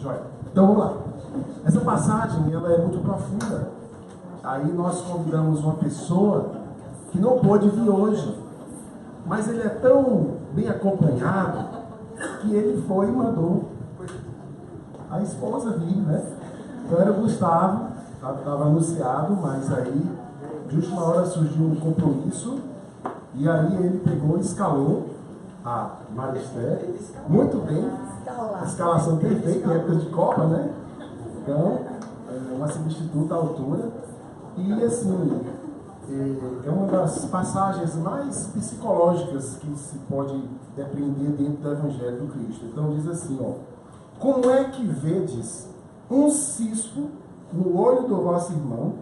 Joia. Então vamos lá. Essa passagem ela é muito profunda. Aí nós convidamos uma pessoa que não pôde vir hoje, mas ele é tão bem acompanhado que ele foi e mandou a esposa vir, né? Então era o Gustavo, estava anunciado, mas aí de última hora surgiu um compromisso e aí ele pegou e escalou a Maristé muito bem, a escalação perfeita em época de Copa, né? Então, é uma substituta à altura. E assim, é uma das passagens mais psicológicas que se pode depreender dentro do Evangelho do Cristo. Então diz assim, ó: como é que vedes um cisco no olho do vosso irmão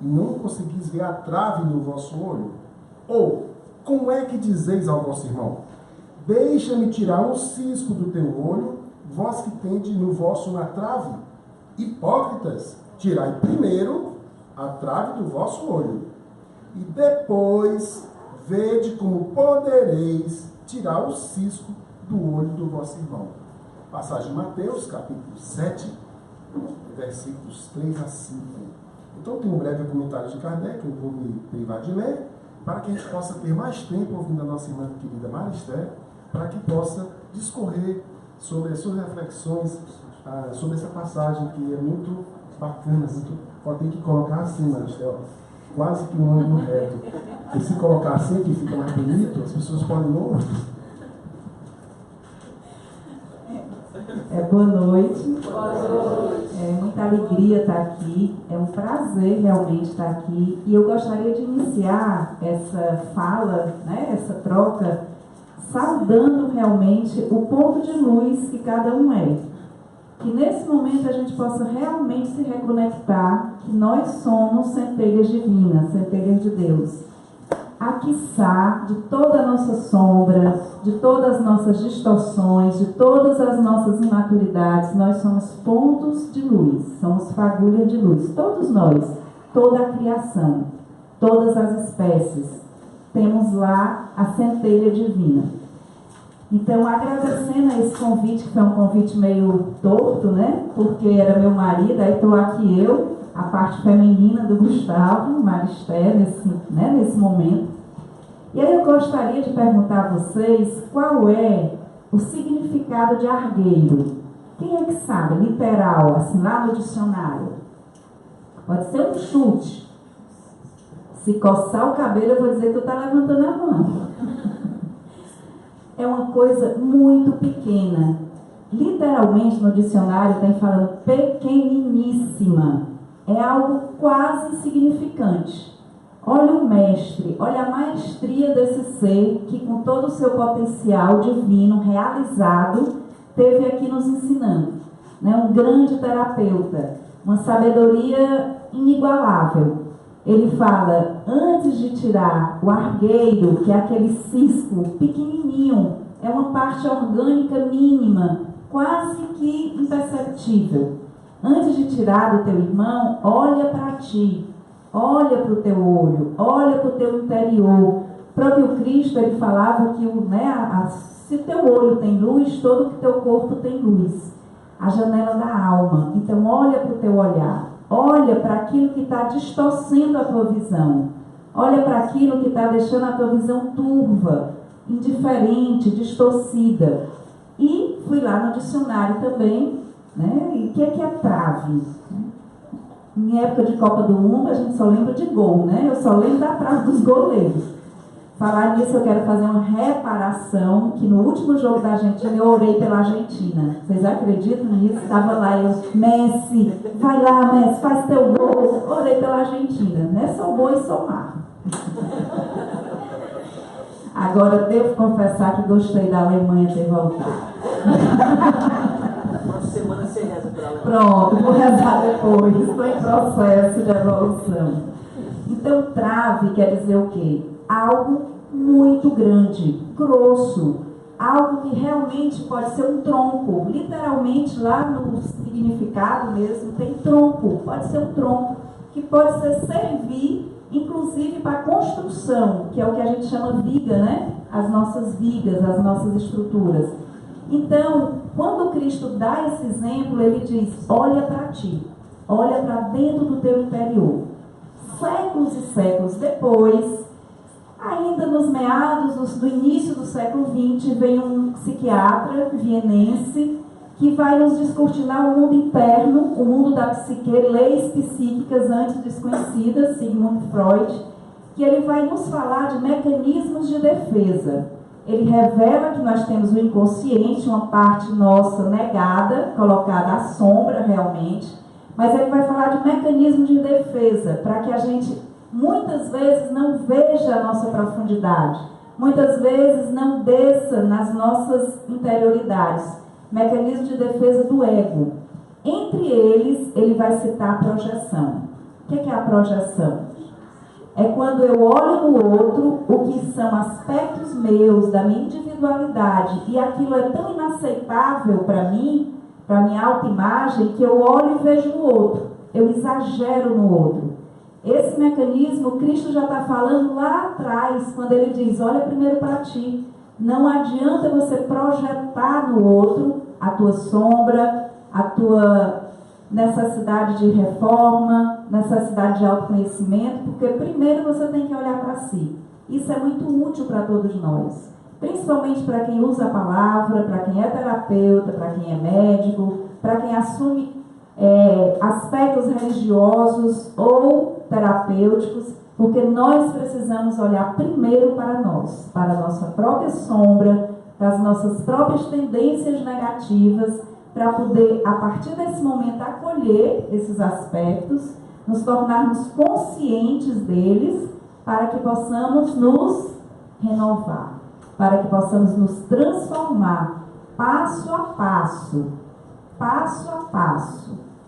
e não conseguis ver a trave no vosso olho? Ou, como é que dizeis ao vosso irmão: deixa-me tirar um cisco do teu olho, vós que tendes no vosso uma trave? Hipócritas, tirai primeiro a trave do vosso olho, e depois vede como podereis tirar o cisco do olho do vosso irmão. Passagem de Mateus, capítulo 7, versículos 3 a 5. Então tem um breve comentário de Kardec, eu vou me privar de ler, para que a gente possa ter mais tempo ouvindo a nossa irmã querida Maristé, para que possa discorrer sobre as suas reflexões sobre essa passagem que é muito bacana. Tem que colocar assim, Maristé, ó, quase que um ângulo reto. E se colocar assim, que fica mais bonito, as pessoas podem não. Boa noite. Boa noite. É muita alegria estar aqui. É um prazer realmente estar aqui. E eu gostaria de iniciar essa fala, né, essa troca, saudando realmente o ponto de luz que cada um é. Que nesse momento a gente possa realmente se reconectar que nós somos centelhas divinas, centelhas de Deus. Aquiçar de toda a nossa sombra, de todas as nossas distorções, de todas as nossas imaturidades, nós somos pontos de luz, somos fagulhas de luz. Todos nós, toda a criação, todas as espécies, temos lá a centelha divina. Então, agradecendo a esse convite, que foi um convite meio torto, né? Porque era meu marido, aí estou aqui eu, a parte feminina do Gustavo, Maristé, nesse momento. E aí eu gostaria de perguntar a vocês qual é o significado de argueiro. Quem é que sabe? Literal, assim, lá no dicionário. Pode ser um chute. Se coçar o cabelo, eu vou dizer que tu está levantando a mão. É uma coisa muito pequena. Literalmente no dicionário tem falando pequeniníssima. É algo quase insignificante. Olha o mestre, olha a maestria desse ser que com todo o seu potencial divino realizado esteve aqui nos ensinando. Né? Um grande terapeuta, uma sabedoria inigualável. Ele fala, antes de tirar o argueiro, que é aquele cisco pequenininho, é uma parte orgânica mínima, quase que imperceptível. Antes de tirar do teu irmão, olha para ti, olha para o teu olho, olha para o teu interior. O próprio Cristo, ele falava que se o teu olho tem luz, todo o teu corpo tem luz. A janela da alma. Então, olha para o teu olhar. Olha para aquilo que está distorcendo a tua visão. Olha para aquilo que está deixando a tua visão turva, indiferente, distorcida. E fui lá no dicionário também, né? E o que é trave? Em época de Copa do Mundo, a gente só lembra de gol, né? Eu só lembro da trave dos goleiros. Falar nisso, eu quero fazer uma reparação, que no último jogo da Argentina, eu orei pela Argentina. Vocês acreditam nisso? Estava lá eu, Messi, vai lá, Messi, faz teu gol. Orei pela Argentina. Não é só boi e só mar. Agora, devo confessar que gostei da Alemanha ter voltado. Uma semana você reza pela Alemanha. Pronto, vou rezar depois. Estou em processo de evolução. Então, trave quer dizer o quê? Algo muito grande, grosso, algo que realmente pode ser um tronco. Literalmente, lá no significado mesmo, tem tronco, pode ser um tronco, que pode servir, inclusive, para a construção, que é o que a gente chama viga, né? As nossas vigas, as nossas estruturas. Então, quando Cristo dá esse exemplo, ele diz: olha para ti, olha para dentro do teu interior. Séculos e séculos depois, ainda nos meados do início do século XX, vem um psiquiatra vienense que vai nos descortinar o mundo interno, o mundo da psique, leis psíquicas antes desconhecidas, Sigmund Freud, que ele vai nos falar de mecanismos de defesa. Ele revela que nós temos o inconsciente, uma parte nossa negada, colocada à sombra realmente, mas ele vai falar de mecanismos de defesa, para que a gente muitas vezes não veja a nossa profundidade, muitas vezes não desça nas nossas interioridades. Mecanismo de defesa do ego. Entre eles, ele vai citar a projeção. O que é a projeção? É quando eu olho no outro o que são aspectos meus, da minha individualidade, e aquilo é tão inaceitável para mim, para a minha autoimagem, que eu olho e vejo no outro. Eu exagero no outro. Esse mecanismo, Cristo já está falando lá atrás, quando ele diz: olha primeiro para ti. Não adianta você projetar no outro a tua sombra, a tua necessidade de reforma, necessidade de autoconhecimento, porque primeiro você tem que olhar para si. Isso é muito útil para todos nós, principalmente para quem usa a palavra, para quem é terapeuta, para quem é médico, para quem assume aspectos religiosos ou terapêuticos, porque nós precisamos olhar primeiro para nós, para a nossa própria sombra, para as nossas próprias tendências negativas, para poder, a partir desse momento, acolher esses aspectos, nos tornarmos conscientes deles, para que possamos nos renovar, para que possamos nos transformar, passo a passo,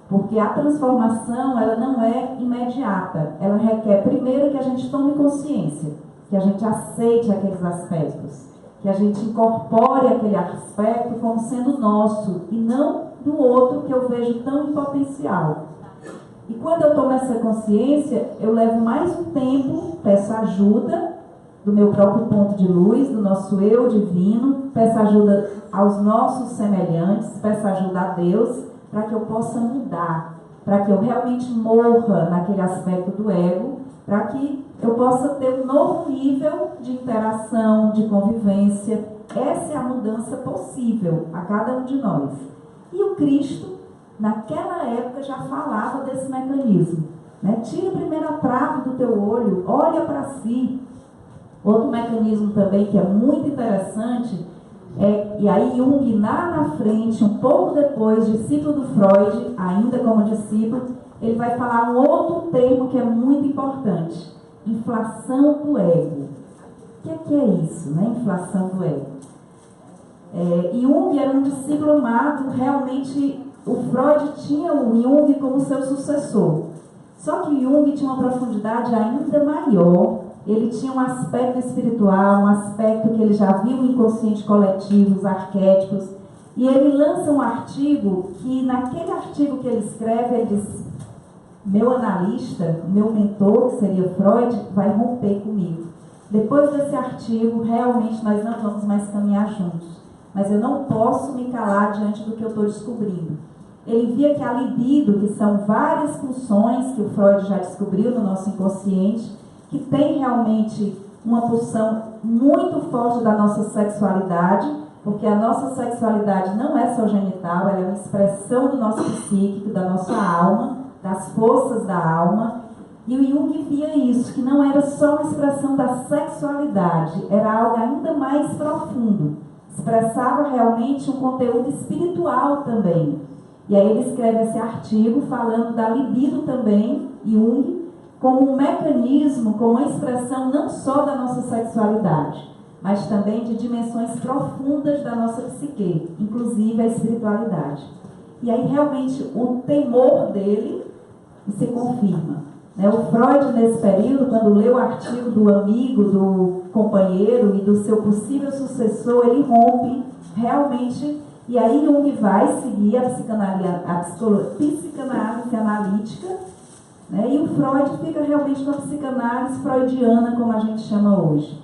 porque a transformação, ela não é imediata, ela requer primeiro que a gente tome consciência, que a gente aceite aqueles aspectos, que a gente incorpore aquele aspecto como sendo nosso e não do outro que eu vejo tão em potencial. E quando eu tomo essa consciência, eu levo mais um tempo, peço ajuda do meu próprio ponto de luz, do nosso eu divino, peço ajuda aos nossos semelhantes, peço ajuda a Deus, para que eu possa mudar, para que eu realmente morra naquele aspecto do ego, para que eu possa ter um novo nível de interação, de convivência. Essa é a mudança possível a cada um de nós. E o Cristo, naquela época, já falava desse mecanismo, né? Tira primeiro a trave do teu olho, olha para si. Outro mecanismo também que é muito interessante, e aí Jung, lá na frente, um pouco depois, discípulo do Freud, ainda como discípulo, ele vai falar um outro termo que é muito importante: inflação do ego. O que é isso, né? Inflação do ego. Jung era um discípulo amado, realmente o Freud tinha o Jung como seu sucessor. Só que Jung tinha uma profundidade ainda maior. Ele tinha um aspecto espiritual, um aspecto que ele já viu no inconsciente coletivo, os arquétipos. E ele lança um artigo que, naquele artigo que ele escreve, ele diz: meu analista, meu mentor, que seria Freud, vai romper comigo. Depois desse artigo, realmente nós não vamos mais caminhar juntos. Mas eu não posso me calar diante do que eu estou descobrindo. Ele via que a libido, que são várias pulsões que o Freud já descobriu no nosso inconsciente, que tem realmente uma pulsão muito forte da nossa sexualidade, porque a nossa sexualidade não é só genital, ela é uma expressão do nosso psíquico, da nossa alma, das forças da alma. E o Jung via isso, que não era só uma expressão da sexualidade, era algo ainda mais profundo. Expressava realmente um conteúdo espiritual também. E aí ele escreve esse artigo falando da libido também, Jung, como um mecanismo, como uma expressão não só da nossa sexualidade, mas também de dimensões profundas da nossa psique, inclusive a espiritualidade. E aí realmente o temor dele se confirma. O Freud, nesse período, quando leu o artigo do amigo, do companheiro e do seu possível sucessor, ele rompe realmente. E aí Jung vai seguir a psicanálise analítica, e o Freud fica realmente com a psicanálise freudiana, como a gente chama hoje.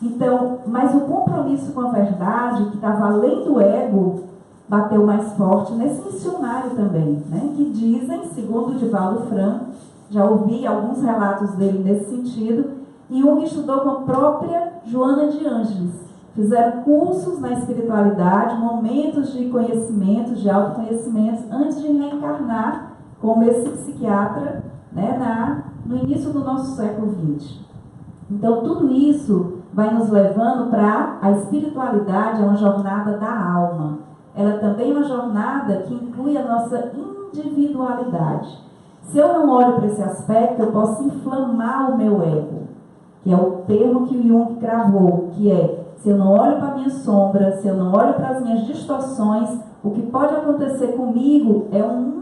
Então, mas o compromisso com a verdade, que estava além do ego, bateu mais forte nesse missionário também, né? Que dizem, segundo o Divaldo Franco, já ouvi alguns relatos dele nesse sentido, e Jung estudou com a própria Joana de Ângeles. Fizeram cursos na espiritualidade, momentos de conhecimento, de autoconhecimento, antes de reencarnar como esse psiquiatra, né, no início do nosso século XX. Então, tudo isso vai nos levando para a espiritualidade, é uma jornada da alma. Ela também é uma jornada que inclui a nossa individualidade. Se eu não olho para esse aspecto, eu posso inflamar o meu ego, que é o termo que o Jung cravou, que é, se eu não olho para a minha sombra, se eu não olho para as minhas distorções, o que pode acontecer comigo é um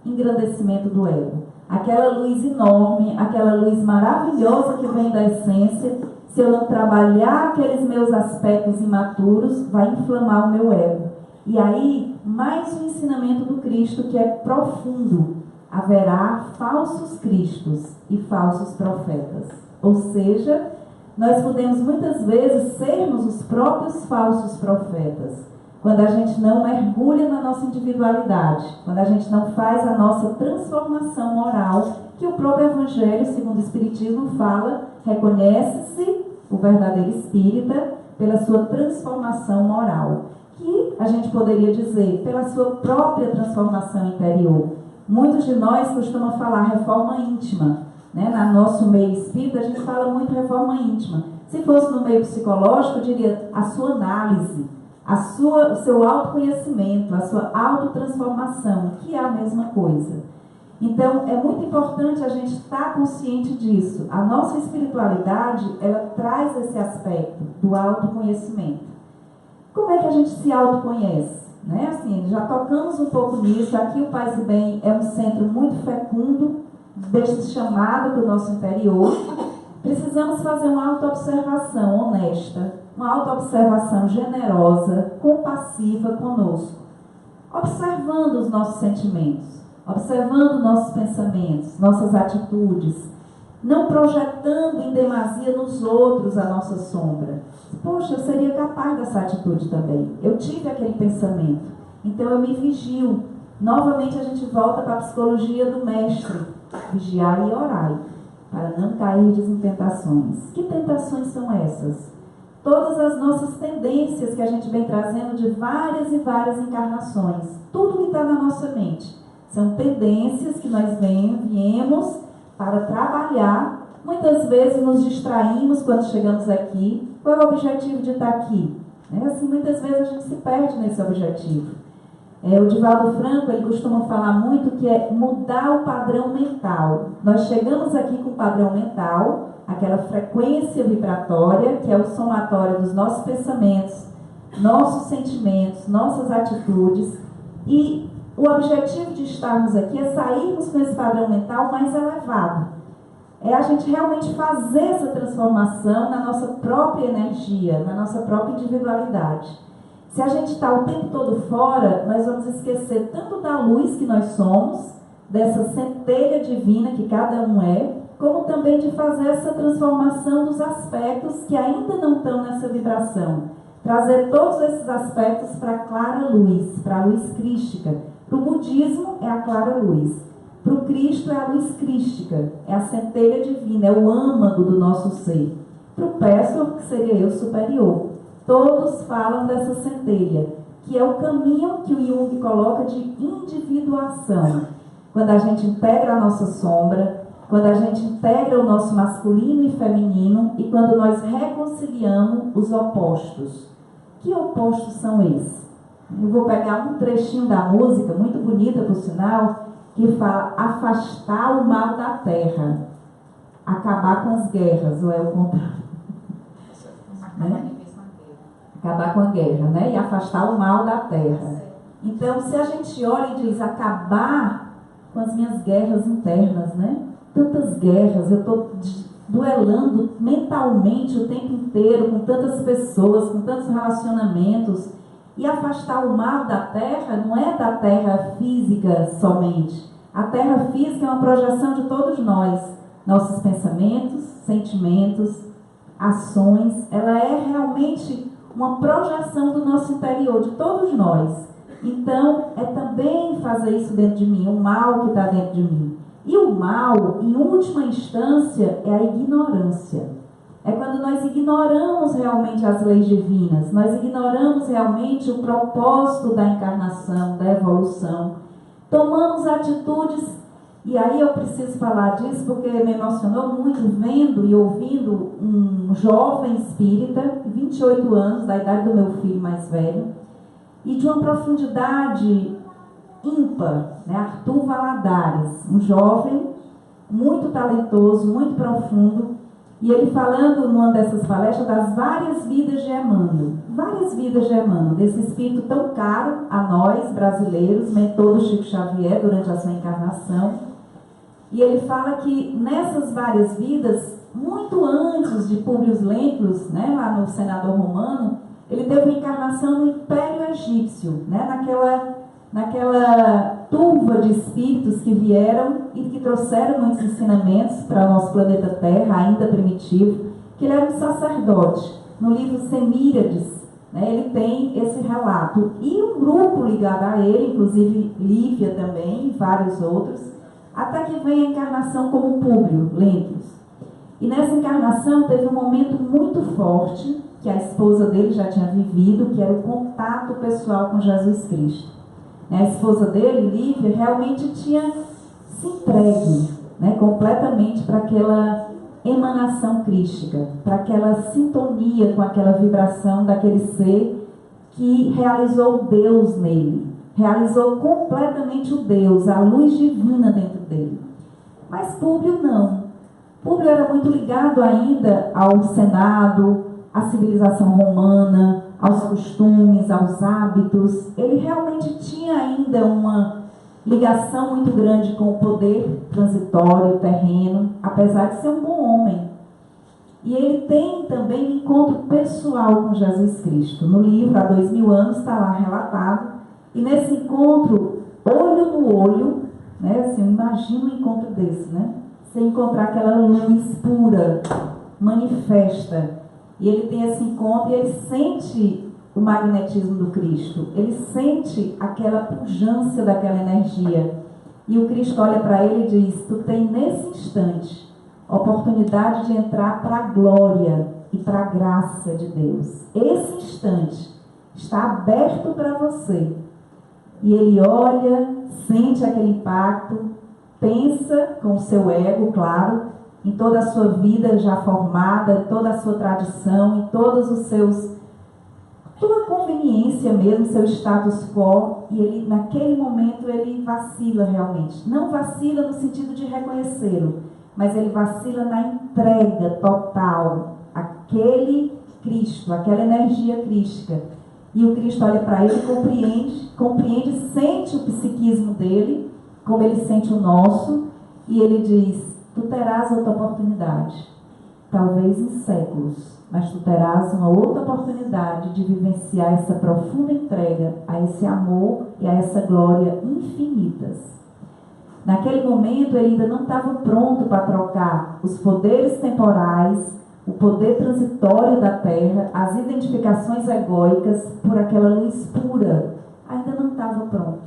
engrandecimento do ego. Aquela luz enorme, aquela luz maravilhosa que vem da essência, se eu não trabalhar aqueles meus aspectos imaturos, vai inflamar o meu ego. E aí, mais um ensinamento do Cristo que é profundo. Haverá falsos cristos e falsos profetas. Ou seja, nós podemos muitas vezes sermos os próprios falsos profetas, quando a gente não mergulha na nossa individualidade, quando a gente não faz a nossa transformação moral, que o próprio Evangelho, segundo o Espiritismo, fala, reconhece-se o verdadeiro espírita pela sua transformação moral, que a gente poderia dizer pela sua própria transformação interior. Muitos de nós costumam falar reforma íntima, né? No nosso meio espírita a gente fala muito reforma íntima. Se fosse no meio psicológico, eu diria a sua análise, o seu autoconhecimento, a sua autotransformação, que é a mesma coisa. Então, é muito importante a gente estar consciente disso. A nossa espiritualidade, ela traz esse aspecto do autoconhecimento. Como é que a gente se autoconhece? Né? Assim, já tocamos um pouco nisso. Aqui o Paz e Bem é um centro muito fecundo desse chamado para o nosso interior. Precisamos fazer uma autoobservação honesta, uma autoobservação generosa, compassiva conosco, observando os nossos sentimentos, observando nossos pensamentos, nossas atitudes, não projetando em demasia nos outros a nossa sombra. Poxa, eu seria capaz dessa atitude também. Eu tive aquele pensamento, então eu me vigio. Novamente a gente volta para a psicologia do mestre, vigiai e orai, para não cair em tentações. Que tentações são essas? Todas as nossas tendências que a gente vem trazendo de várias e várias encarnações. Tudo que está na nossa mente. São tendências que nós viemos para trabalhar. Muitas vezes nos distraímos quando chegamos aqui. Qual é o objetivo de estar aqui? Assim, muitas vezes a gente se perde nesse objetivo. O Divaldo Franco, ele costuma falar muito que é mudar o padrão mental. Nós chegamos aqui com o padrão mental, aquela frequência vibratória, que é o somatório dos nossos pensamentos, nossos sentimentos, nossas atitudes, e o objetivo de estarmos aqui é sairmos com esse padrão mental mais elevado. É a gente realmente fazer essa transformação na nossa própria energia, na nossa própria individualidade. Se a gente está o tempo todo fora, nós vamos esquecer tanto da luz que nós somos, dessa centelha divina que cada um é, como também de fazer essa transformação dos aspectos que ainda não estão nessa vibração. Trazer todos esses aspectos para a clara luz, para a luz crística. Para o budismo é a clara luz. Para o Cristo é a luz crística, é a centelha divina, é o âmago do nosso ser. Para o Pessoa, que seria eu superior. Todos falam dessa centelha, que é o caminho que o Jung coloca de individuação. Quando a gente integra a nossa sombra, quando a gente integra o nosso masculino e feminino e quando nós reconciliamos os opostos. Que opostos são esses? Eu vou pegar um trechinho da música, muito bonita por sinal, que fala afastar o mal da terra, acabar com as guerras, ou é o contrário? Né? Acabar com a guerra, né? E afastar o mal da terra. Então, se a gente olha e diz acabar com as minhas guerras internas, né? Tantas guerras, eu estou duelando mentalmente o tempo inteiro com tantas pessoas, com tantos relacionamentos. E afastar o mal da terra não é da terra física somente. A terra física é uma projeção de todos nós. Nossos pensamentos, sentimentos, ações, ela é realmente uma projeção do nosso interior, de todos nós. Então, é também fazer isso dentro de mim, o mal que está dentro de mim. E o mal, em última instância, é a ignorância. É quando nós ignoramos realmente as leis divinas, nós ignoramos realmente o propósito da encarnação, da evolução. Tomamos atitudes, e aí eu preciso falar disso porque me emocionou muito vendo e ouvindo um jovem espírita, 28 anos, da idade do meu filho mais velho, e de uma profundidade ímpar, né? Arthur Valadares, um jovem muito talentoso, muito profundo, e ele falando numa dessas palestras das várias vidas de Emmanuel, desse espírito tão caro a nós brasileiros, mentor do Chico Xavier durante a sua encarnação. E ele fala que nessas várias vidas, muito antes de Públio Lentulus, né, lá no Senador Romano, ele teve uma encarnação no Império Egípcio, né, naquela turva de espíritos que vieram e que trouxeram muitos ensinamentos para o nosso planeta Terra, ainda primitivo, que ele era um sacerdote. No livro Semíriades, né, ele tem esse relato. E um grupo ligado a ele, inclusive Lívia também, e vários outros, até que vem a encarnação como Públio Lentulus. E nessa encarnação teve um momento muito forte, que a esposa dele já tinha vivido, que era o contato pessoal com Jesus Cristo. A esposa dele, Lívia, realmente tinha se entregue, né, completamente para aquela emanação crística, para aquela sintonia com aquela vibração daquele ser que realizou Deus nele, realizou completamente o Deus, a luz divina dentro dele. Mas Públio não. Públio era muito ligado ainda ao Senado, à civilização romana, aos costumes, aos hábitos. Ele realmente tinha ainda uma ligação muito grande com o poder transitório, terreno, apesar de ser um bom homem. E ele tem também um encontro pessoal com Jesus Cristo. No livro, há 2000 anos, está lá relatado. E nesse encontro, olho no olho, né, assim, imagina um encontro desse, né? Você encontrar aquela luz pura, manifesta. E ele tem esse encontro e ele sente o magnetismo do Cristo. Ele sente aquela pujança daquela energia. E o Cristo olha para ele e diz: tu tem nesse instante oportunidade de entrar para a glória e para a graça de Deus. Esse instante está aberto para você. E ele olha, sente aquele impacto, pensa com o seu ego, claro, em toda a sua vida já formada, toda a sua tradição, em todos os seus, toda a conveniência mesmo, seu status quo, e ele, naquele momento, ele vacila realmente. Não vacila no sentido de reconhecê-lo, mas ele vacila na entrega total àquele Cristo, àquela energia crística. E o Cristo olha para ele e compreende, sente o psiquismo dele, como ele sente o nosso, e ele diz: tu terás outra oportunidade, talvez em séculos, mas tu terás uma outra oportunidade de vivenciar essa profunda entrega a esse amor e a essa glória infinitas. Naquele momento ele ainda não estava pronto para trocar os poderes temporais, o poder transitório da Terra, as identificações egóicas por aquela luz pura. Ainda não estava pronto.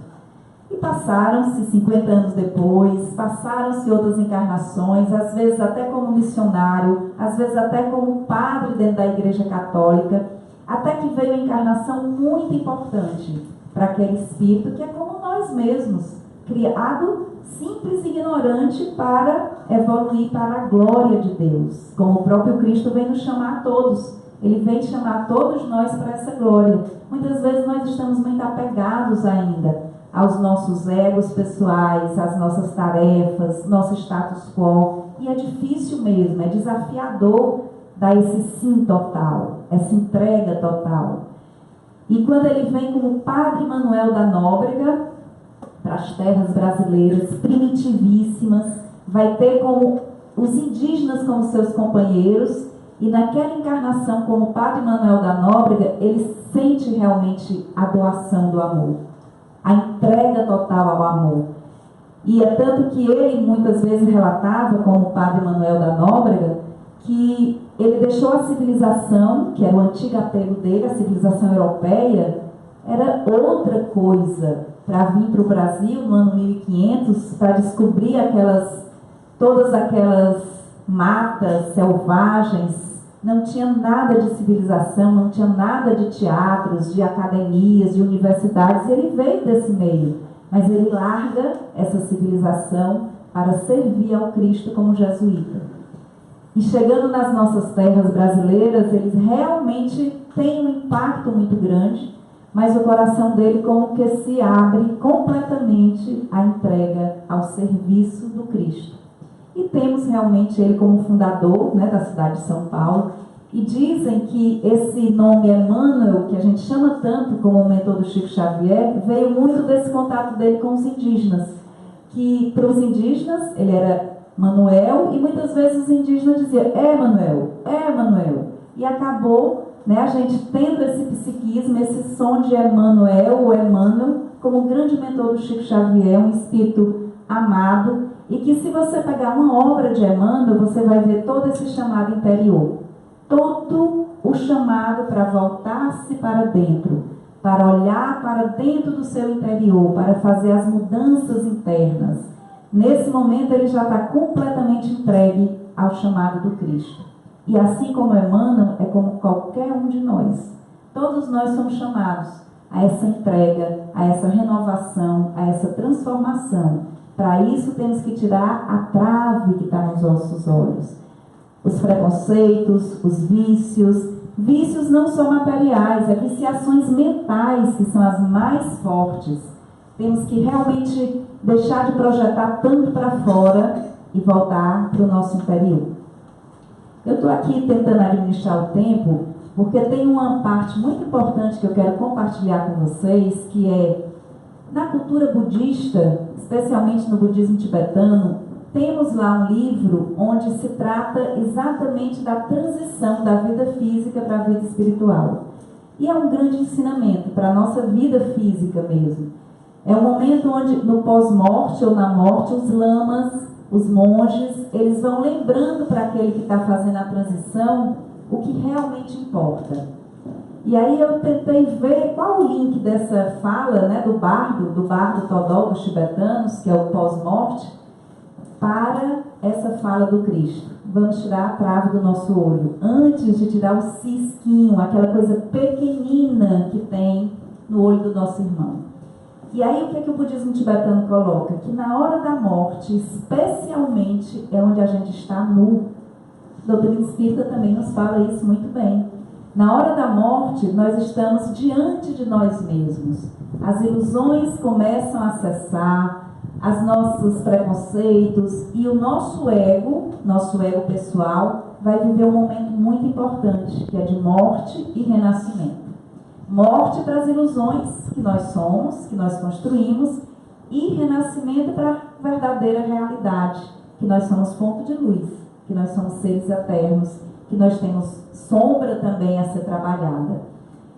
E passaram-se 50 anos depois, passaram-se outras encarnações, às vezes até como missionário, às vezes até como padre dentro da Igreja Católica, até que veio a encarnação muito importante para aquele espírito que é como nós mesmos, criado simples e ignorante para evoluir para a glória de Deus, como o próprio Cristo vem nos chamar a todos. Ele vem chamar todos nós para essa glória. Muitas vezes nós estamos muito apegados ainda aos nossos egos pessoais, às nossas tarefas, nosso status quo. E é difícil mesmo, é desafiador dar esse sim total, essa entrega total. E quando ele vem como Padre Manuel da Nóbrega, para as terras brasileiras primitivíssimas, vai ter como os indígenas como seus companheiros, e naquela encarnação como Padre Manuel da Nóbrega, ele sente realmente a doação do amor, a entrega total ao amor. E é tanto que ele muitas vezes relatava, como Padre Manuel da Nóbrega, que ele deixou a civilização, que era o antigo apego dele, a civilização europeia, era outra coisa para vir para o Brasil no ano 1500, para descobrir todas aquelas matas selvagens. Não tinha nada de civilização, não tinha nada de teatros, de academias, de universidades. Ele veio desse meio, mas ele larga essa civilização para servir ao Cristo como jesuíta. E chegando nas nossas terras brasileiras, eles realmente têm um impacto muito grande, mas o coração dele como que se abre completamente à entrega, ao serviço do Cristo. E temos realmente ele como fundador, né, da cidade de São Paulo. E dizem que esse nome Emmanuel, que a gente chama tanto como o mentor do Chico Xavier, veio muito desse contato dele com os indígenas. Que para os indígenas ele era Manuel, e muitas vezes os indígenas diziam, Manuel. E acabou, né, a gente tendo esse psiquismo, esse som de Emmanuel ou Emmanuel, como um grande mentor do Chico Xavier, um espírito amado, e que se você pegar uma obra de Emmanuel, você vai ver todo esse chamado interior. Todo o chamado para voltar-se para dentro, para olhar para dentro do seu interior, para fazer as mudanças internas. Nesse momento ele já está completamente entregue ao chamado do Cristo. E assim como Emmanuel, é como qualquer um de nós. Todos nós somos chamados a essa entrega, a essa renovação, a essa transformação. Para isso temos que tirar a trave que está nos nossos olhos. Os preconceitos, os vícios. Vícios não são materiais, é viciações mentais que são as mais fortes. Temos que realmente deixar de projetar tanto para fora e voltar para o nosso interior. Eu estou aqui tentando administrar o tempo, porque tem uma parte muito importante que eu quero compartilhar com vocês, que é, na cultura budista, especialmente no budismo tibetano, temos lá um livro onde se trata exatamente da transição da vida física para a vida espiritual. E é um grande ensinamento para a nossa vida física mesmo. É um momento onde, no pós-morte ou na morte, os lamas, os monges, eles vão lembrando para aquele que está fazendo a transição o que realmente importa. E aí eu tentei ver qual o link dessa fala, né, do bardo Todol dos tibetanos, que é o pós-morte, para essa fala do Cristo. Vamos tirar a trave do nosso olho, antes de tirar o cisquinho, aquela coisa pequenina que tem no olho do nosso irmão. E aí o que o budismo tibetano coloca? Que na hora da morte, especialmente, é onde a gente está nu. A doutrina espírita também nos fala isso muito bem. Na hora da morte, nós estamos diante de nós mesmos. As ilusões começam a cessar, os nossos preconceitos, e o nosso ego pessoal, vai viver um momento muito importante, que é de morte e renascimento. Morte para as ilusões que nós somos, que nós construímos, e renascimento para a verdadeira realidade, que nós somos ponto de luz, que nós somos seres eternos, que nós temos sombra também a ser trabalhada.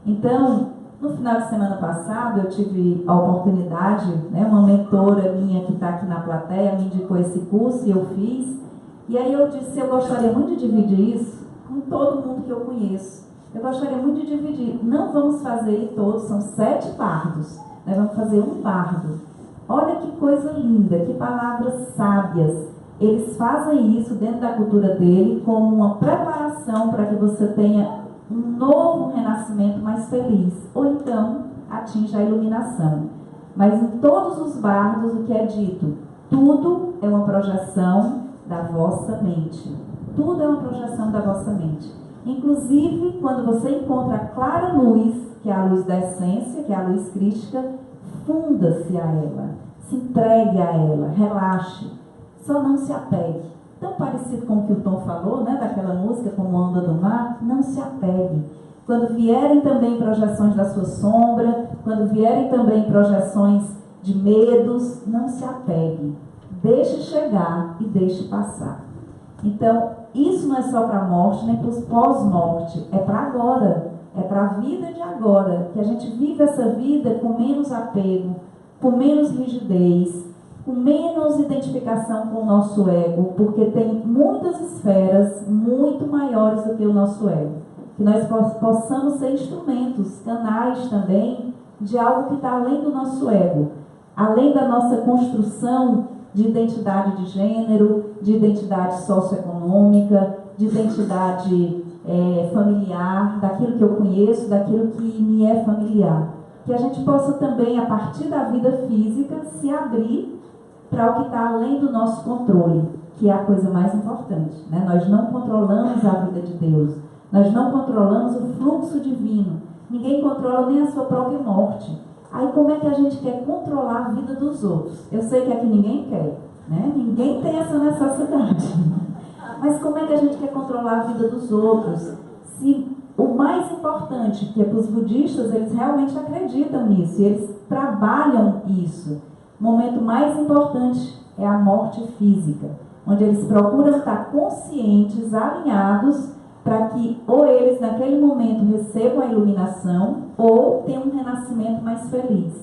Então, no final de semana passado, eu tive a oportunidade, né, uma mentora minha que está aqui na plateia me indicou esse curso e eu fiz. E aí eu disse, eu gostaria muito de dividir isso com todo mundo que eu conheço. Eu gostaria muito de dividir. Não vamos fazer ele todos, são 7 bardos. Nós vamos fazer um bardo. Olha que coisa linda, que palavras sábias. Eles fazem isso dentro da cultura dele como uma preparação para que você tenha um novo renascimento mais feliz. Ou então atinja a iluminação. Mas em todos os bardos o que é dito? Tudo é uma projeção da vossa mente. Tudo é uma projeção da vossa mente. Inclusive, quando você encontra a clara luz, que é a luz da essência, que é a luz crística, funda-se a ela, se entregue a ela, relaxe, só não se apegue. Tão parecido com o que o Tom falou, né, daquela música como Onda do Mar, não se apegue. Quando vierem também projeções da sua sombra, quando vierem também projeções de medos, não se apegue. Deixe chegar e deixe passar. Então, isso não é só para a morte, nem para os pós-morte, é para agora, é para a vida de agora, que a gente vive essa vida com menos apego, com menos rigidez, com menos identificação com o nosso ego, porque tem muitas esferas muito maiores do que o nosso ego. Que nós possamos ser instrumentos, canais também, de algo que está além do nosso ego, além da nossa construção de identidade de gênero, de identidade socioeconômica, de identidade familiar, daquilo que eu conheço, daquilo que me é familiar. Que a gente possa também, a partir da vida física, se abrir para o que está além do nosso controle, que é a coisa mais importante, né? Nós não controlamos a vida de Deus, nós não controlamos o fluxo divino, ninguém controla nem a sua própria morte. Aí como é que a gente quer controlar a vida dos outros? Eu sei que aqui ninguém quer, né? Ninguém tem essa necessidade. Mas como é que a gente quer controlar a vida dos outros? Se o mais importante, que é para os budistas, eles realmente acreditam nisso, e eles trabalham isso. O momento mais importante é a morte física, onde eles procuram estar conscientes, alinhados, para que ou eles naquele momento recebam a iluminação ou tenham um renascimento mais feliz.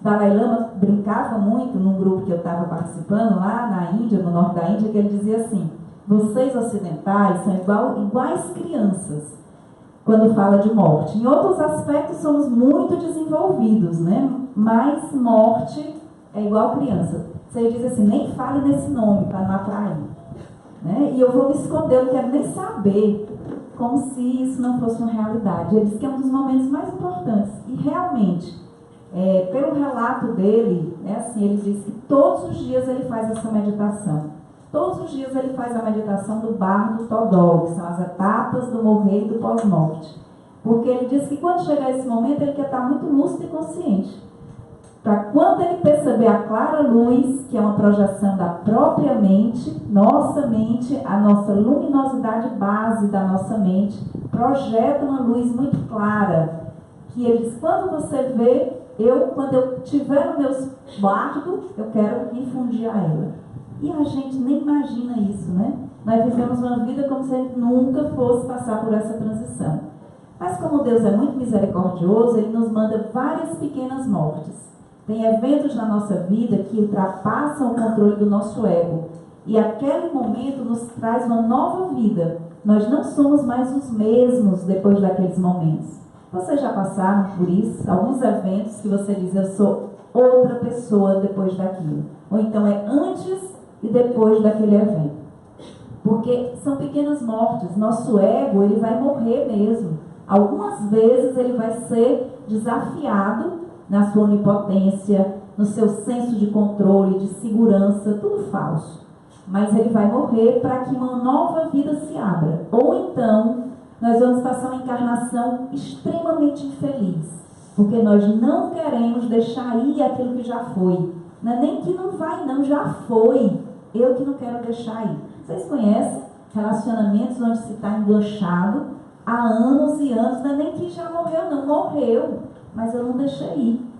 Dalai Lama brincava muito num grupo que eu estava participando lá na Índia, no norte da Índia, que ele dizia assim: vocês ocidentais são iguais crianças quando fala de morte. Em outros aspectos somos muito desenvolvidos, né? Mas morte é igual criança. Você diz assim, nem fale nesse nome para não atrair, né? E eu vou me esconder, eu não quero nem saber, como se isso não fosse uma realidade. Ele diz que é um dos momentos mais importantes. E realmente, pelo relato dele, assim, ele diz que todos os dias ele faz essa meditação. Todos os dias ele faz a meditação do Bardo Todol, que são as etapas do morrer e do pós-morte. Porque ele diz que quando chegar esse momento, ele quer estar muito lúcido e consciente. Para quando ele perceber a clara luz, que é uma projeção da própria mente, a nossa luminosidade base da nossa mente, projeta uma luz muito clara. Que ele diz, quando você vê, quando eu estiver no meu bardo, eu quero infundir a ela. E a gente nem imagina isso, né? Nós vivemos uma vida como se a gente nunca fosse passar por essa transição. Mas como Deus é muito misericordioso, Ele nos manda várias pequenas mortes. Tem eventos na nossa vida que ultrapassam o controle do nosso ego. E aquele momento nos traz uma nova vida. Nós não somos mais os mesmos depois daqueles momentos. Vocês já passaram por isso? Alguns eventos que você diz, eu sou outra pessoa depois daquilo. Ou então é antes e depois daquele evento. Porque são pequenas mortes. Nosso ego, ele vai morrer mesmo. Algumas vezes ele vai ser desafiado na sua onipotência, no seu senso de controle, de segurança, tudo falso. Mas ele vai morrer para que uma nova vida se abra. Ou então, nós vamos passar uma encarnação extremamente infeliz. Porque nós não queremos deixar ir aquilo que já foi. Não é nem que não vai, não, já foi. Eu que não quero deixar ir. Vocês conhecem relacionamentos onde se está enganchado há anos e anos, não é nem que já morreu, não, morreu, mas eu não deixei ir.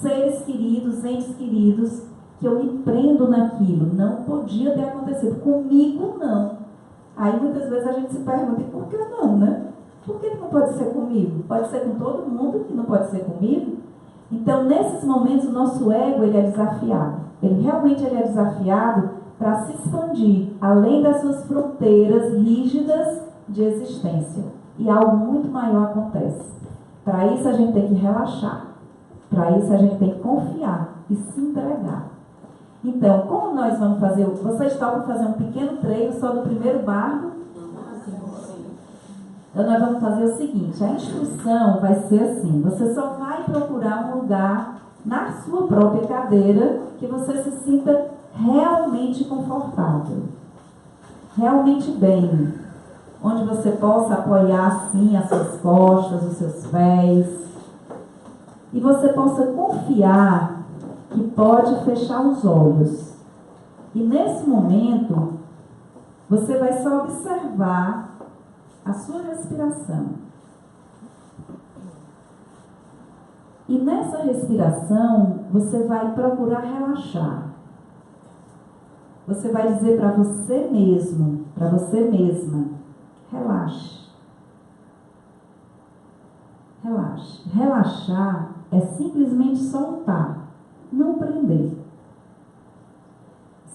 Seres queridos, entes queridos, que eu me prendo naquilo, não podia ter acontecido, comigo não. Aí muitas vezes a gente se pergunta, e por que não, né? Por que não pode ser comigo? Pode ser com todo mundo, que não pode ser comigo? Então, nesses momentos, o nosso ego, ele é desafiado. Ele realmente é desafiado para se expandir, além das suas fronteiras rígidas de existência. E algo muito maior acontece. Para isso, a gente tem que relaxar. Para isso, a gente tem que confiar e se entregar. Então, como nós vamos fazer? Vocês topam fazer um pequeno treino só do primeiro bardo? Então, nós vamos fazer o seguinte, a instrução vai ser assim, você só vai procurar um lugar na sua própria cadeira que você se sinta realmente confortável, realmente bem, onde você possa apoiar assim as suas costas, os seus pés, e você possa confiar que pode fechar os olhos. E nesse momento, você vai só observar a sua respiração. E nessa respiração, você vai procurar relaxar. Você vai dizer para você mesmo, para você mesma, relaxe. Relaxe. Relaxar é simplesmente soltar, não prender.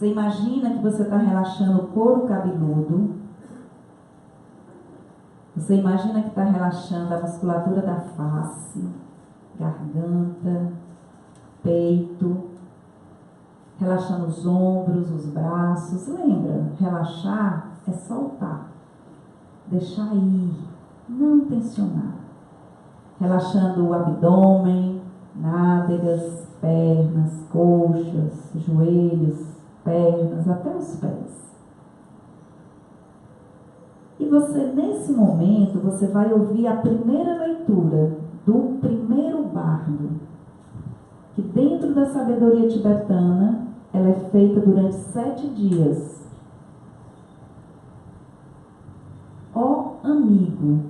Você imagina que você está relaxando o couro cabeludo. Você imagina que está relaxando a musculatura da face, garganta, peito, relaxando os ombros, os braços. Lembra? Relaxar é soltar, deixar ir, não tensionar. Relaxando o abdômen, nádegas, pernas, coxas, joelhos, pernas, até os pés. E você, nesse momento, você vai ouvir a primeira leitura do primeiro bardo, que dentro da sabedoria tibetana, ela é feita durante 7 dias. Ó amigo,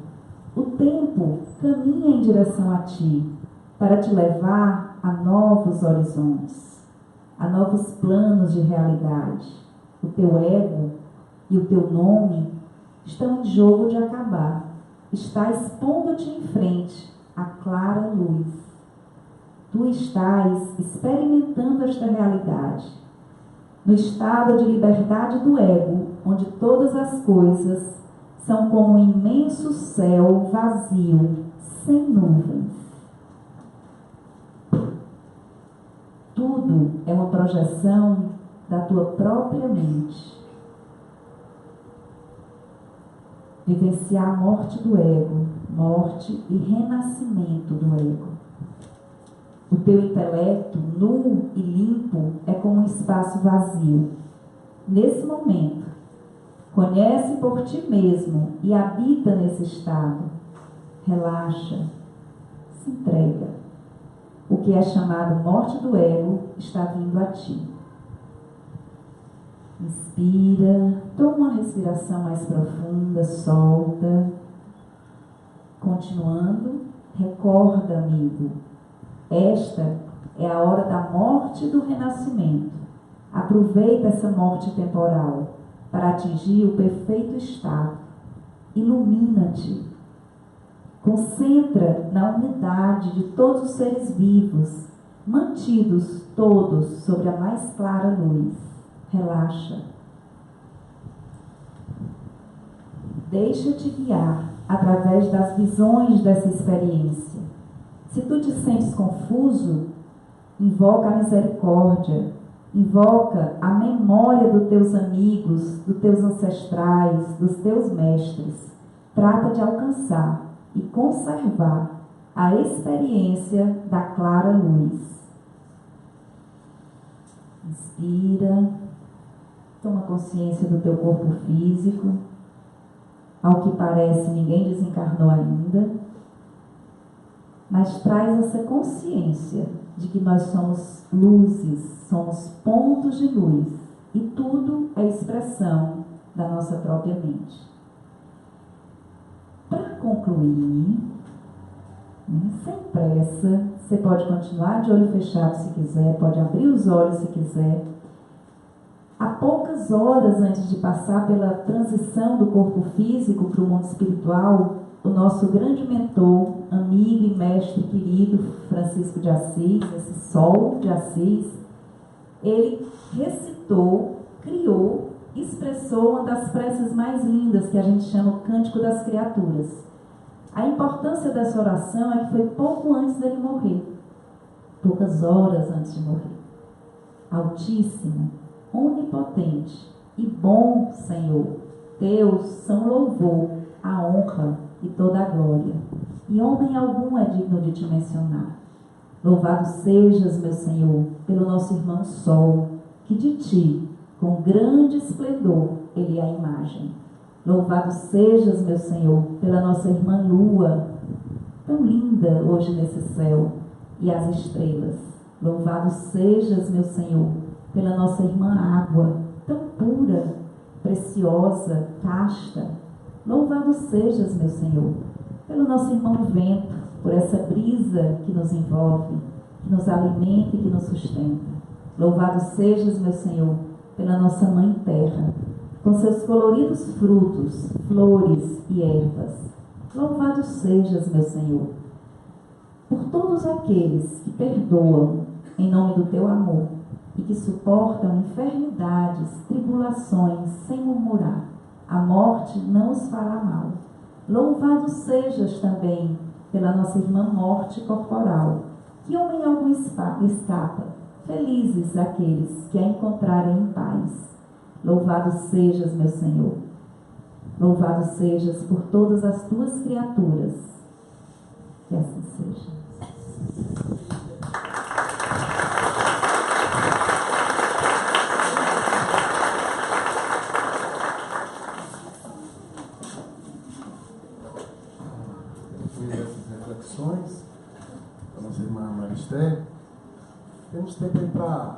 o tempo caminha em direção a ti, para te levar a novos horizontes, a novos planos de realidade. O teu ego e o teu nome estão em jogo de acabar. Estás pondo-te em frente à clara luz. Tu estás experimentando esta realidade, no estado de liberdade do ego, onde todas as coisas são como um imenso céu vazio, sem nuvens. Tudo é uma projeção da tua própria mente. Vivenciar a morte do ego, morte e renascimento do ego. O teu intelecto, nu e limpo, é como um espaço vazio. Nesse momento, conhece por ti mesmo e habita nesse estado. Relaxa, se entrega. O que é chamado morte do ego está vindo a ti. Inspira, toma uma respiração mais profunda, solta. Continuando, recorda, amigo, esta é a hora da morte e do renascimento. Aproveita essa morte temporal para atingir o perfeito estado. Ilumina-te. Concentra na unidade de todos os seres vivos, mantidos todos sobre a mais clara luz. Relaxa. Deixa-te guiar através das visões dessa experiência. Se tu te sentes confuso, invoca a misericórdia, invoca a memória dos teus amigos, dos teus ancestrais, dos teus mestres. Trata de alcançar e conservar a experiência da clara luz. Inspira, toma consciência do teu corpo físico. Ao que parece, ninguém desencarnou ainda, mas traz essa consciência de que nós somos luzes, somos pontos de luz, e tudo é expressão da nossa própria mente. Para concluir, sem pressa, você pode continuar de olho fechado se quiser, pode abrir os olhos se quiser. Há poucas horas antes de passar pela transição do corpo físico para o mundo espiritual, o nosso grande mentor, amigo e mestre querido, Francisco de Assis, esse sol de Assis, ele recitou, criou, expressou uma das preces mais lindas, que a gente chama o Cântico das Criaturas. A importância dessa oração é que foi pouco antes dele morrer, poucas horas antes de morrer. Altíssimo, onipotente e bom Senhor, teus são louvor, a honra e toda a glória, e homem algum é digno de te mencionar. Louvado sejas, meu Senhor, pelo nosso irmão Sol, que de ti, com grande esplendor, ele é a imagem. Louvado sejas, meu Senhor, pela nossa irmã Lua, tão linda hoje nesse céu, e as estrelas. Louvado sejas, meu Senhor, pela nossa irmã Água, tão pura, preciosa, casta. Louvado sejas, meu Senhor, pelo nosso irmão Vento, por essa brisa que nos envolve, que nos alimenta e que nos sustenta. Louvado sejas, meu Senhor, pela nossa Mãe Terra, com seus coloridos frutos, flores e ervas. Louvado sejas, meu Senhor, por todos aqueles que perdoam em nome do teu amor e que suportam enfermidades, tribulações, sem murmurar. A morte não os fará mal. Louvado sejas também pela nossa irmã morte corporal, que homem algum escapa. Felizes aqueles que a encontrarem em paz. Louvado sejas, meu Senhor. Louvado sejas por todas as tuas criaturas. Que assim seja. Depois dessas reflexões, a nossa irmã Maristé, temos tempo aí para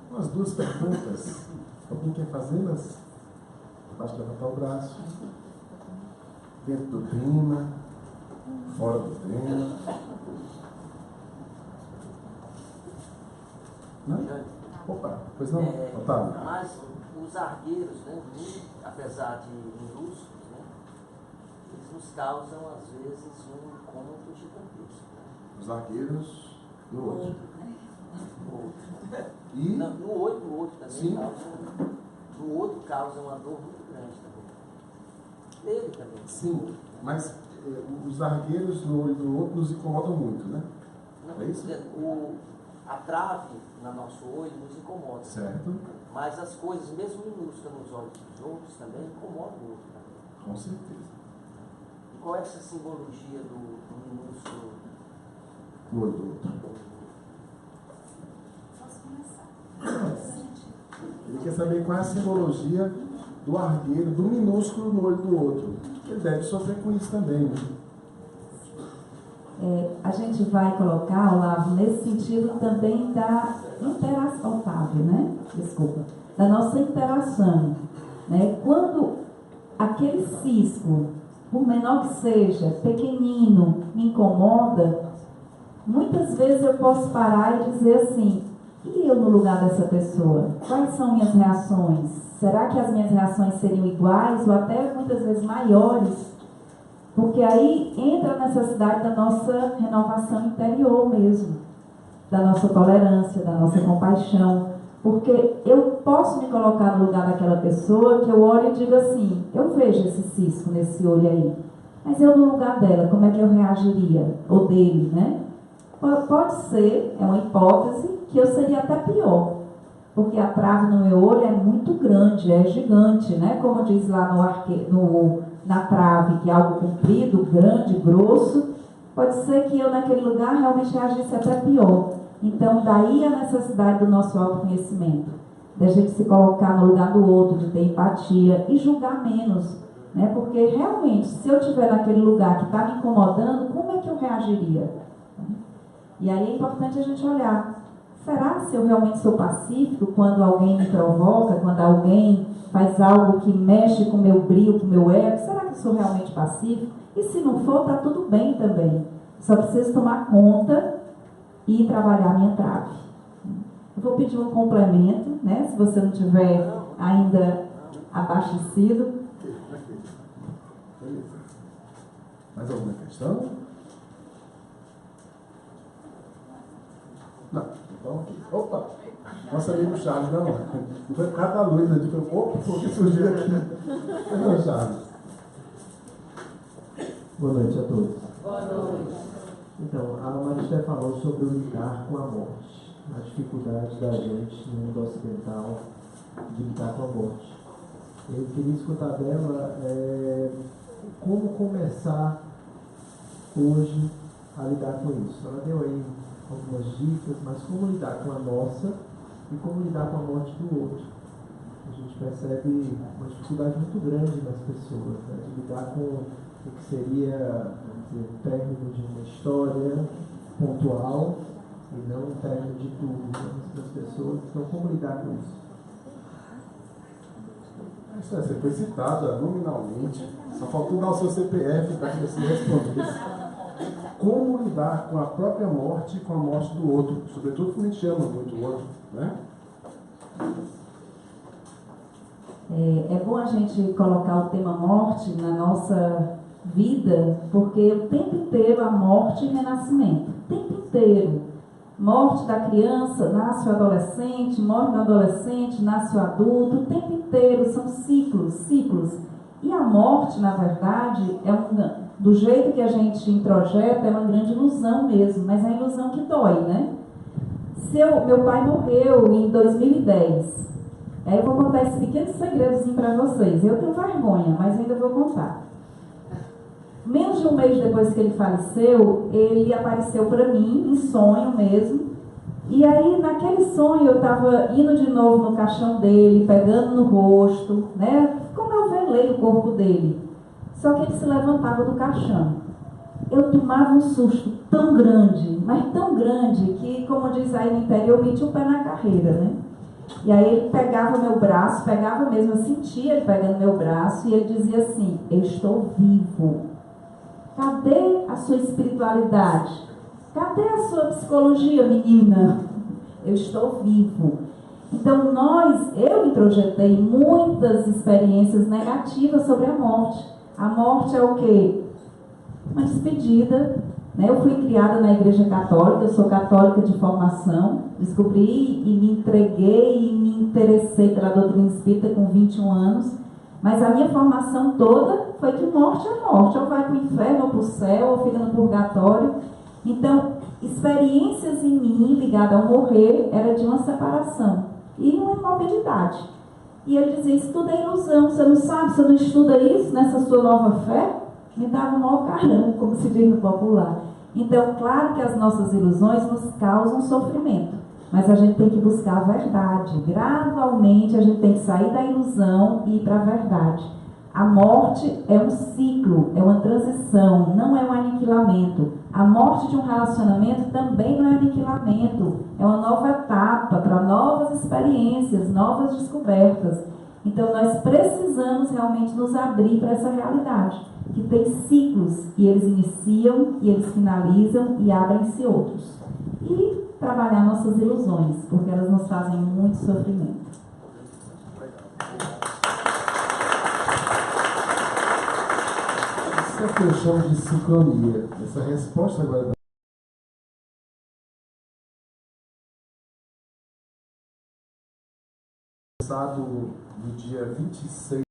umas 2 perguntas. Alguém quer fazê-las? Basta levantar o braço. Dentro do tema, fora do tema. Não? Opa, pois não, Otávio. Mas os argueiros, né, apesar de minúsculos, né, eles nos causam, às vezes, um incômodo gigantesco. Os argueiros no outro. No outro. E? Não, no outro também. Sim. No outro causa uma dor muito grande também. Nele também. Sim, mas os argueiros no olho do outro nos incomodam muito, né? Não, É isso? A trave no nosso olho nos incomoda. Certo. Mas as coisas, mesmo minúsculas nos olhos dos outros, também incomodam o outro também. Com certeza. E qual é essa simbologia do minúsculo? No olho do outro. Ele quer saber qual é a simbologia do argueiro, do minúsculo no olho do outro. Ele deve sofrer com isso também, né? A gente vai colocar, Olavo, nesse sentido também da interação, Otávio, né? Desculpa. Da nossa interação. Né? Quando aquele cisco, por menor que seja, pequenino, me incomoda, muitas vezes eu posso parar e dizer assim, e eu no lugar dessa pessoa? Quais são minhas reações? Será que as minhas reações seriam iguais ou até muitas vezes maiores? Porque aí entra a necessidade da nossa renovação interior mesmo, da nossa tolerância, da nossa compaixão. Porque eu posso me colocar no lugar daquela pessoa que eu olho e digo assim, eu vejo esse cisco nesse olho aí, mas eu no lugar dela, como é que eu reagiria? Ou dele, né? Pode ser, é uma hipótese, que eu seria até pior. Porque a trave no meu olho é muito grande, é gigante, né? Como diz lá na trave, que é algo comprido, grande, grosso, pode ser que eu naquele lugar realmente reagisse até pior. Então, daí a necessidade do nosso autoconhecimento, da gente se colocar no lugar do outro, de ter empatia e julgar menos, né? Porque realmente, se eu estiver naquele lugar que está me incomodando, como é que eu reagiria? E aí é importante a gente olhar, será se eu realmente sou pacífico quando alguém me provoca, quando alguém faz algo que mexe com o meu brilho, com o meu ego? Será que eu sou realmente pacífico? E se não for, está tudo bem também. Só preciso tomar conta e trabalhar a minha trave. Eu vou pedir um complemento, né? Se você não tiver ainda abastecido. Beleza. Mais alguma questão? Não. Então, aqui. Opa! Nosso amigo Charles, não. Foi por causa da luz, né? Tipo, opa, por que surgiu aqui? Não, Charles. Boa noite a todos. Boa noite. Então, a Maristé falou sobre o lidar com a morte, a dificuldade da gente no mundo ocidental de lidar com a morte. Eu queria escutar dela como começar hoje a lidar com isso. Ela deu aí algumas dicas, mas como lidar com a nossa e como lidar com a morte do outro. A gente percebe uma dificuldade muito grande nas pessoas, né, de lidar com o que seria, vamos dizer, o término de uma história pontual e não o término de tudo das pessoas. Então, como lidar com isso? Você foi citada nominalmente, só faltou dar o seu CPF para que você respondesse. Como lidar com a própria morte e com a morte do outro, sobretudo quando a gente ama muito o outro, né? É bom a gente colocar o tema morte na nossa vida, porque o tempo inteiro a morte e renascimento, o tempo inteiro. morte da criança, nasce o adolescente, morre no adolescente, nasce o adulto, o tempo inteiro, são ciclos, ciclos. E a morte, na verdade, do jeito que a gente introjeta, é uma grande ilusão mesmo, mas é uma ilusão que dói, né? Meu pai morreu em 2010. Aí eu vou contar esse pequeno segredozinho para vocês. Eu tenho vergonha, mas ainda vou contar. Menos de um mês depois que ele faleceu, ele apareceu para mim, em sonho mesmo. E aí, naquele sonho, eu estava indo de novo no caixão dele, pegando no rosto, né? Como eu velei o corpo dele. Só que ele se levantava do caixão. Eu tomava um susto tão grande, mas tão grande, que, como diz aí no interior, eu meti o pé na carreira, né? E aí ele pegava meu braço, pegava mesmo, eu sentia ele pegando meu braço, e ele dizia assim: eu estou vivo. Cadê a sua espiritualidade? Cadê a sua psicologia, menina? Eu estou vivo. Então eu introjetei muitas experiências negativas sobre a morte. A morte é o quê? Uma despedida. Né? Eu fui criada na igreja católica, eu sou católica de formação, descobri e me entreguei e me interessei pela doutrina espírita com 21 anos, mas a minha formação toda foi que morte é morte, ou vai para o inferno, ou para o céu, ou fica no purgatório. Então, experiências em mim ligadas ao morrer era de uma separação e uma imobilidade. E ele dizia: isso tudo é ilusão, você não sabe, você não estuda isso nessa sua nova fé? Me dava um mau caramba, como se diz no popular. Então, claro que as nossas ilusões nos causam sofrimento, mas a gente tem que buscar a verdade. Gradualmente a gente tem que sair da ilusão e ir para a verdade. A morte é um ciclo, é uma transição, não é um aniquilamento. A morte de um relacionamento também não é aniquilamento, é uma nova etapa para novas experiências, novas descobertas. Então nós precisamos realmente nos abrir para essa realidade, que tem ciclos, e eles iniciam, e eles finalizam, e abrem-se outros. E trabalhar nossas ilusões, porque elas nos fazem muito sofrimento. Isso é o que eu chamo de sincronia. Essa resposta agora no dia 26